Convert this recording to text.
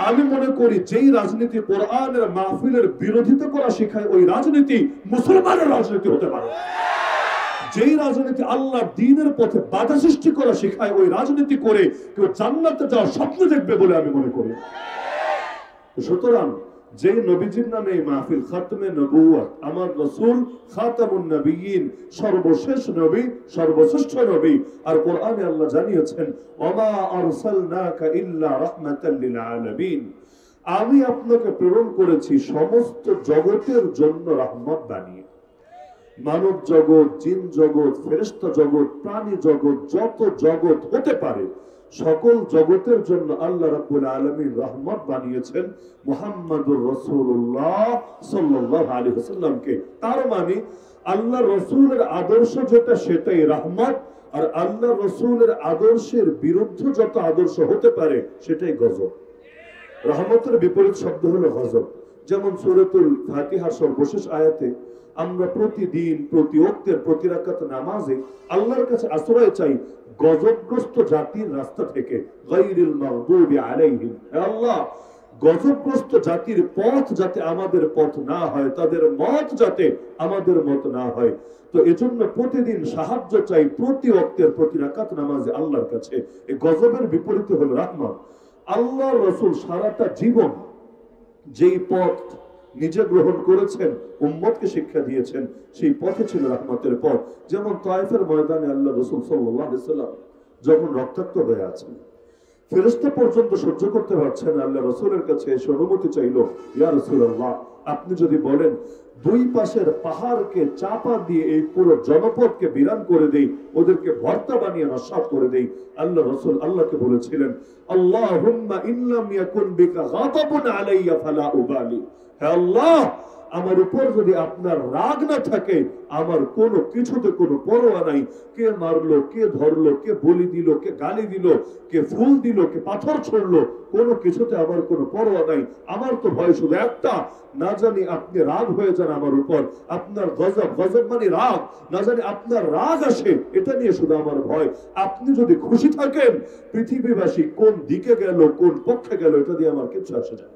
আমি মনে করি যেই রাজনীতি কোরআনের মাহফিলের বিরোধিতা করা শেখায় ওই রাজনীতি মুসলমানের রাজনীতি হতে পারে। যেই রাজনীতি আল্লাহর দ্বীনের পথে বাধা সৃষ্টি করা শেখায় ওই রাজনীতি করে কেউ জান্নাতে যাওয়ার স্বপ্ন দেখবে বলে আমি মনে করি। সুতরাং যে নবীজির নামে এই মাহফিল খাতমে নবুয়ত, আমার রাসূল খাতামুন নবিয়্যিন, সর্বশেষ নবী, সর্বশ্রেষ্ঠ নবী। আর কোরআনে আল্লাহ জানিয়েছেন ওমা আরসালনাকা ইল্লা রাহমাতাল লিল আলামিন, আমি আপনাকে প্রেরণ করেছি সমস্ত জগতের জন্য রহমত বানিয়ে। মানব জগৎ, জিন জগৎ, ফেরেশতা জগৎ, প্রাণী জগৎ, যত জগৎ হতে পারে সকল জগতের জন্য আল্লাহ রাব্বুল আলামিন রহমত বানিয়েছেন মুহাম্মদুর রাসূলুল্লাহ সাল্লাল্লাহু আলাইহি ওয়াসাল্লামকে। তার মানে আল্লাহ রাসূলের আদর্শ যেটা সেটাই রহমত, আর আল্লাহ রাসূলের আদর্শের বিরুদ্ধে যত আদর্শ হতে পারে সেটাই গজব। রহমতের বিপরীত শব্দ হলো গজব। যেমন সূরাতুল ফাতিহার সর্বশেষ আয়াতে আমরা প্রতিদিন প্রতি ওয়াক্তের প্রতি রাকাত নামাজে আল্লাহর কাছে আশ্রয় চাই গজবগ্রস্ত জাতির রাস্তা থেকে, গায়রিল মাগদুবি আলাইহিম। হে আল্লাহ, গজবগ্রস্ত জাতির পথ যাতে আমাদের পথ না হয়, তাদের মত যাতে আমাদের মত না হয়। তো এজন্য প্রতিদিন সাহায্য চাই প্রতি ওয়াক্তের প্রতি রাকাত নামাজে আল্লাহর কাছে। এই গজবের বিপরীতে হলো রহমত। আল্লাহর রাসূল সারাটা জীবন যেই পথ নিজে গ্রহণ করেছেন, উম্মতকে শিক্ষা দিয়েছেন, সেই পথে ছিল রহমতের পথ। যেমন তায়েফের ময়দানে আল্লাহ রাসূল সাল্লাল্লাহু আলাইহি ওয়াসাল্লাম যখন রক্তাক্ত হয়ে আছেন, ফেরেশতা পর্যন্ত সহ্য করতে পারছেন, আল্লাহ রাসূলের কাছে এসে অনুমতি চাইল, ইয়া রাসূলুল্লাহ, আপনি যদি বলেন দুই পাশের পাহাড়কে চাপা দিয়ে এই পুরো জনপদকে বিরান করে দেই, ওদেরকে ভর্তা বানিয়ে নস্বাত করে দেই। আল্লাহ রাসূল আল্লাহকে বলেছিলেন, আল্লাহুম্মা ইল্লাম ইয়াকুন বিকা গাদাবুন আলাইয়া ফালা উবালি। হে আল্লাহ, আমার উপর যদি আপনার রাগ না থাকে, আমার কোনো কিছুতে কোনো পরোয়া নাই। কে মারলো, কে ধরলো, কে বলি দিল, কে গালি দিল, কে ফুল দিল, কে পাথর ছড়লো, কোনো কিছুতে আমার কোনো পরোয়া নাই। আমার তো ভয় শুধু একটা, না জানি আপনি রাগ হয়ে যান আমার উপর, আপনার গজব, গজব মানে রাগ, না জানি আপনার রাগ আসে, এটা নিয়ে শুধু আমার ভয়। আপনি যদি খুশি থাকেন, পৃথিবীবাসী কোন দিকে গেল, কোন পক্ষে গেল, এটা দিয়ে আমার কিছু আসে যায়।